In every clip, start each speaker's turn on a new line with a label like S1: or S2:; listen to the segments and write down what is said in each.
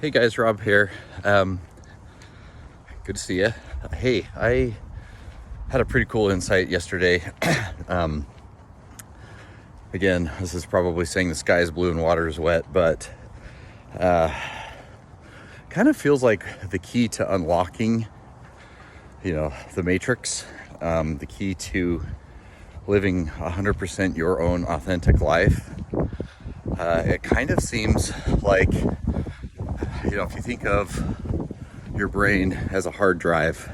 S1: Hey guys, Rob here. Good to see you. Hey, I had a pretty cool insight yesterday. Again, this is probably saying the sky is blue and water is wet, but kind of feels like the key to unlocking, the matrix, the key to living 100% your own authentic life. It kind of seems like, if you think of your brain as a hard drive,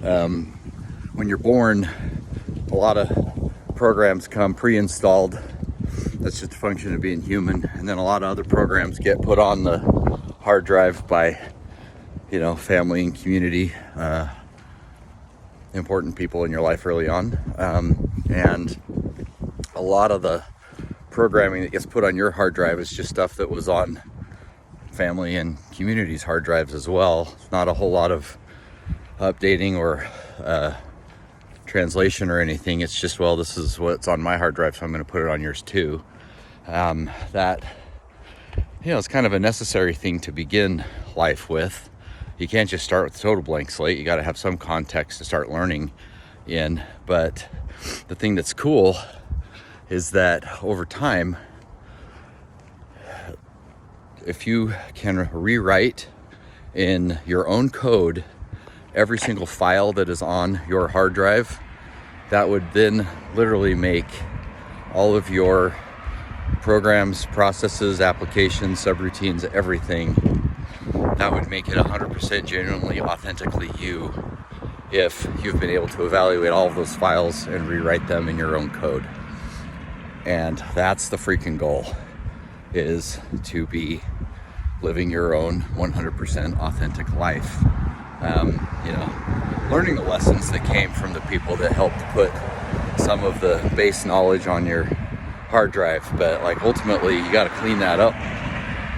S1: when you're born, a lot of programs come pre-installed. That's just a function of being human. And then a lot of other programs get put on the hard drive by, family and community, important people in your life early on. And a lot of the programming that gets put on your hard drive is just stuff that was on family and community's hard drives as well. Not a whole lot of updating or translation or anything. It's just, this is what's on my hard drive, so I'm going to put it on yours too. It's kind of a necessary thing to begin life with. You can't just start with a total blank slate. You got to have some context to start learning in. But the thing that's cool is that over time, if you can rewrite in your own code every single file that is on your hard drive, that would then literally make all of your programs, processes, applications, subroutines, everything, that would make it 100% genuinely, authentically you, if you've been able to evaluate all of those files and rewrite them in your own code. And that's the freaking goal, is to be living your own 100% authentic life. Learning the lessons that came from the people that helped put some of the base knowledge on your hard drive, but ultimately you got to clean that up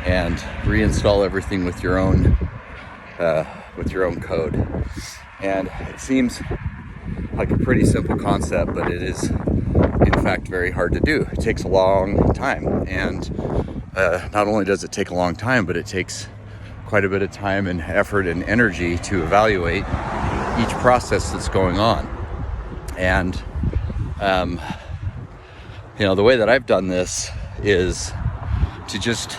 S1: and reinstall everything with your own code. And it seems like a pretty simple concept, but it is in fact very hard to do. It takes a long time, and not only does it take a long time, but it takes quite a bit of time and effort and energy to evaluate each process that's going on. And the way that I've done this is to just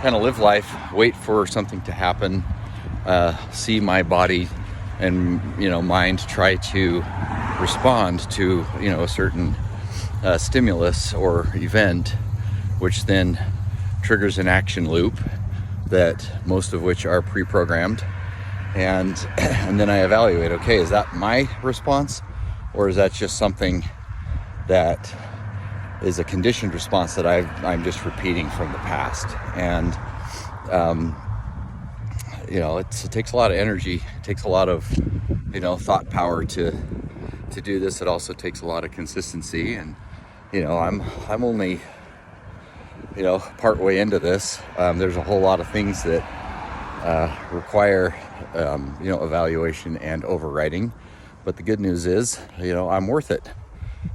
S1: kind of live life, wait for something to happen, see my body and mind try to respond to a certain stimulus or event, which then triggers an action loop that most of which are pre-programmed, and then I evaluate, okay, is that my response, or is that just something that is a conditioned response that I'm just repeating from the past? And it takes a lot of energy, it takes a lot of thought power to do this. It also takes a lot of consistency, and I'm only part way into this. There's a whole lot of things that require evaluation and overwriting, but the good news is I'm worth it,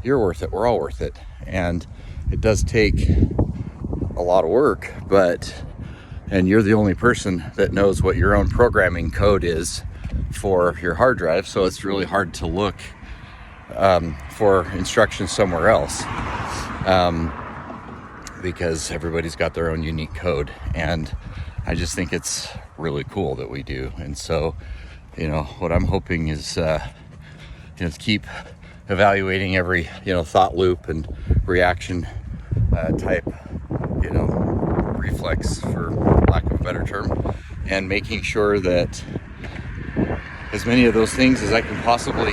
S1: you're worth it, we're all worth it. And it does take a lot of work, and you're the only person that knows what your own programming code is for your hard drive, so it's really hard to look for instructions somewhere else, because everybody's got their own unique code. And I just think it's really cool that we do. And so what I'm hoping is keep evaluating every thought loop and reaction type reflex, for lack of a better term, and making sure that as many of those things as I can possibly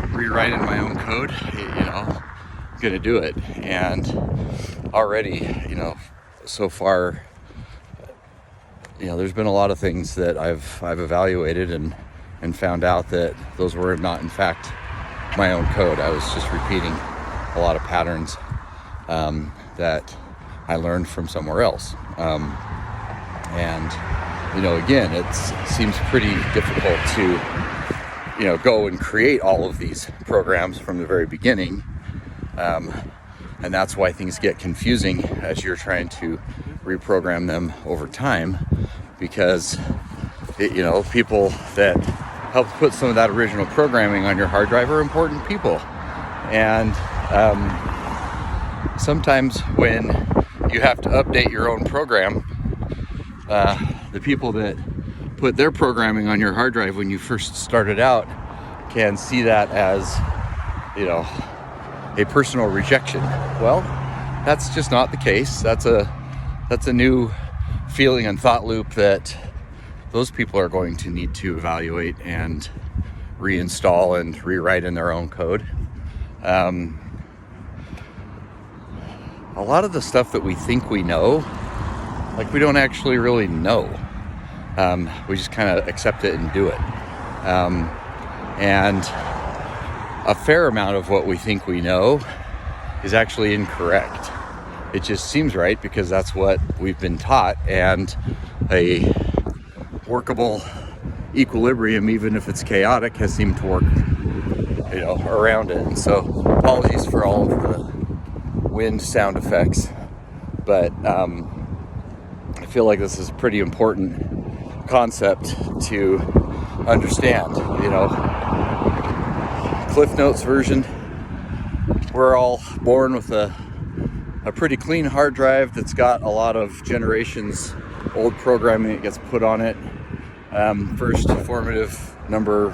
S1: rewrite in my own code, I'm gonna do it. And already so far there's been a lot of things that I've evaluated and found out that those were not in fact my own code. I was just repeating a lot of patterns that I learned from somewhere else. And again, it seems pretty difficult to go and create all of these programs from the very beginning. And that's why things get confusing as you're trying to reprogram them over time, because people that helped put some of that original programming on your hard drive are important people. And sometimes when you have to update your own program, the people that put their programming on your hard drive when you first started out can see that as, a personal rejection. Well, that's just not the case. That's a new feeling and thought loop that those people are going to need to evaluate and reinstall and rewrite in their own code. A lot of the stuff that we think we know, like, we don't actually really know. We just kind of accept it and do it. And a fair amount of what we think we know is actually incorrect. It just seems right because that's what we've been taught, and a workable equilibrium, even if it's chaotic, has seemed to work, around it. And so apologies for all of the wind sound effects, but I feel like this is a pretty important concept to understand. Cliff Notes version, we're all born with a pretty clean hard drive that's got a lot of generations old programming that gets put on it. First formative number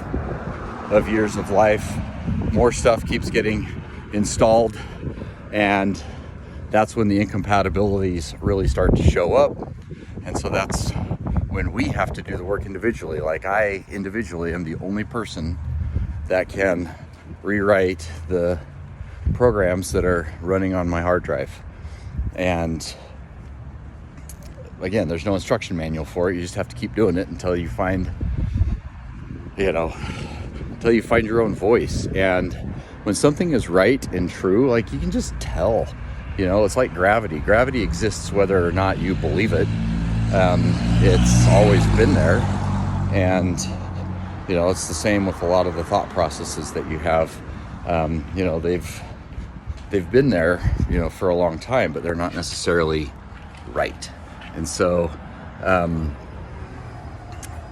S1: of years of life, more stuff keeps getting installed, and that's when the incompatibilities really start to show up. And so that's when we have to do the work individually. Like, I individually am the only person that can rewrite the programs that are running on my hard drive. And again, there's no instruction manual for it. You just have to keep doing it until you find, until you find your own voice. And when something is right and true, like, you can just tell. It's like gravity. Gravity exists whether or not you believe it. It's always been there. And it's the same with a lot of the thought processes that you have. They've been there, for a long time, but they're not necessarily right. And so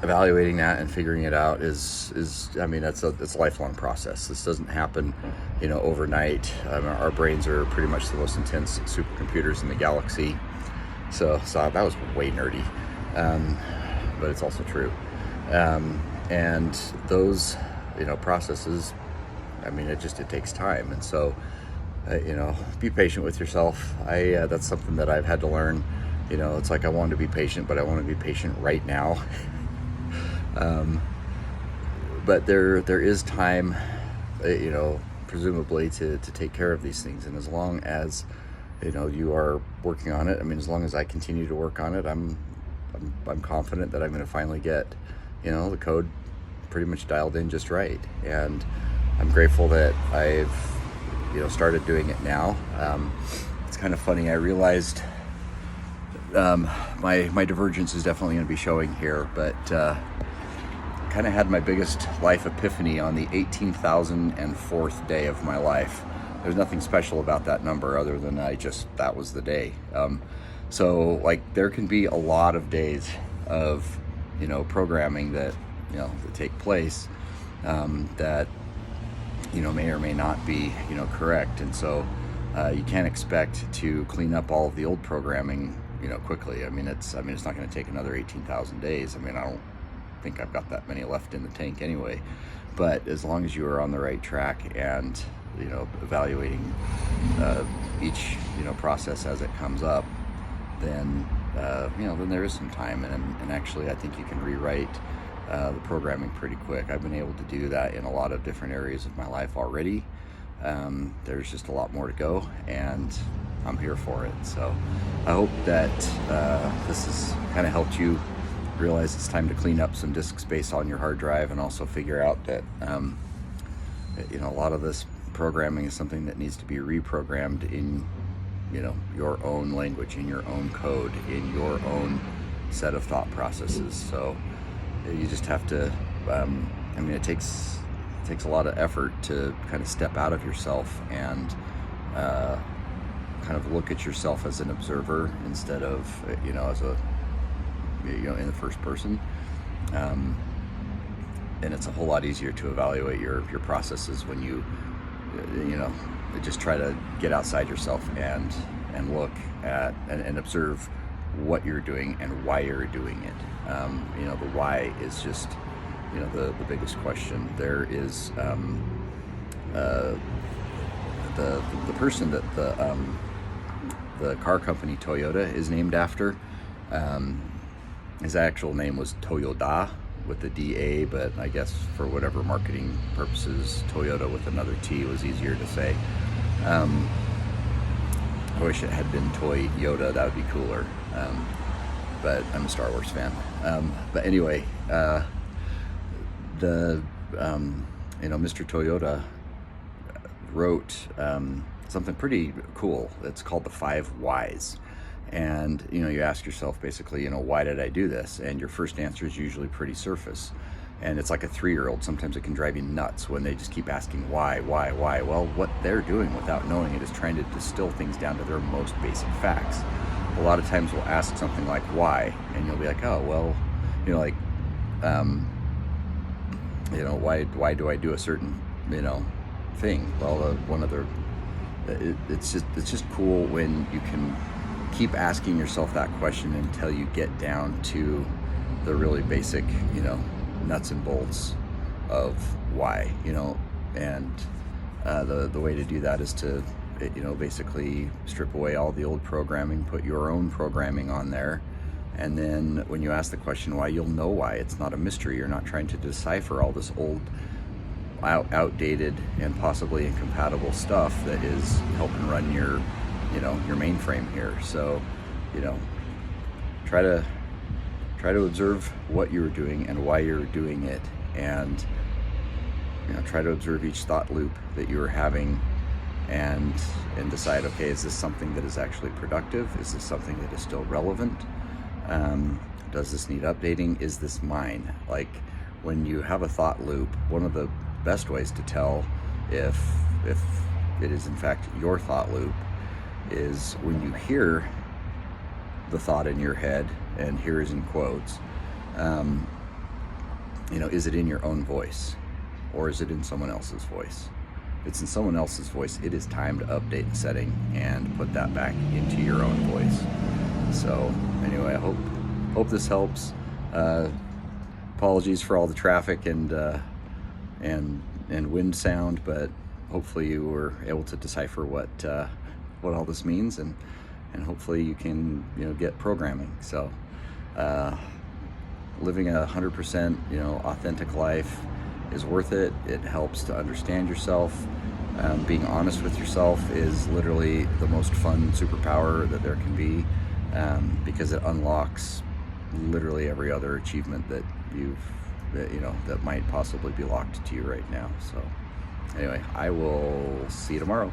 S1: evaluating that and figuring it out is it's a lifelong process. This doesn't happen, overnight. Our brains are pretty much the most intense supercomputers in the galaxy. So that was way nerdy, but it's also true. And those, processes, it takes time. And so, be patient with yourself. That's something that I've had to learn. It's like, I want to be patient, but I want to be patient right now. But there is time, presumably to take care of these things. And as long as, you are working on it, as long as I continue to work on it, I'm confident that I'm going to finally get, the code pretty much dialed in just right. And I'm grateful that I've, started doing it now. It's kind of funny. I realized my divergence is definitely going to be showing here, but kind of had my biggest life epiphany on the 18,004th day of my life. There's nothing special about that number other than that was the day. So, like, there can be a lot of days of, programming that, that take place that, may or may not be, correct. And so you can't expect to clean up all of the old programming, quickly. It's not going to take another 18,000 days. I don't think I've got that many left in the tank anyway. But as long as you are on the right track and, evaluating each, process as it comes up, then, then there is some time. And actually, I think you can rewrite the programming pretty quick. I've been able to do that in a lot of different areas of my life already. There's just a lot more to go, and I'm here for it. So I hope that this has kind of helped you realize it's time to clean up some disk space on your hard drive, and also figure out that a lot of this programming is something that needs to be reprogrammed in your own language, in your own code, in your own set of thought processes. So you just have to it takes a lot of effort to kind of step out of yourself and kind of look at yourself as an observer instead of, as a, in the first person. And it's a whole lot easier to evaluate your processes when you just try to get outside yourself and look at and observe what you're doing and why you're doing it. The why is just, the biggest question. There is the person that the car company Toyota is named after. His actual name was Toyoda with the DA, but I guess for whatever marketing purposes, Toyota with another T was easier to say. I wish it had been Toy Yoda, that would be cooler. But I'm a Star Wars fan. But anyway, Mr. Toyota wrote something pretty cool. It's called the 5 Whys. And, you ask yourself basically, why did I do this? And your first answer is usually pretty surface. And it's like a 3-year-old. Sometimes it can drive you nuts when they just keep asking why. Well, what they're doing without knowing it is trying to distill things down to their most basic facts. A lot of times we'll ask something like why, and you'll be like, oh, well, why do I do a certain, thing? Well, it's just cool when you can keep asking yourself that question until you get down to the really basic, nuts and bolts of why, and the way to do that is to, basically strip away all the old programming, put your own programming on there, and then when you ask the question why, you'll know why. It's not a mystery. You're not trying to decipher all this old, outdated, and possibly incompatible stuff that is helping run your mainframe here. So, try to observe what you're doing and why you're doing it, and try to observe each thought loop that you're having, and decide, okay, is this something that is actually productive? Is this something that is still relevant? Does this need updating? Is this mine? Like, when you have a thought loop, one of the best ways to tell if it is in fact your thought loop is when you hear the thought in your head, and here is in quotes, is it in your own voice, or is it in someone else's voice? If it's in someone else's voice, it is time to update the setting and put that back into your own voice. So anyway, I hope this helps. Apologies for all the traffic and wind sound, but hopefully you were able to decipher what all this means, and hopefully you can get programming. So living a 100% authentic life is worth it. It helps to understand yourself. Being honest with yourself is literally the most fun superpower that there can be, because it unlocks literally every other achievement that that might possibly be locked to you right now. So anyway, I will see you tomorrow.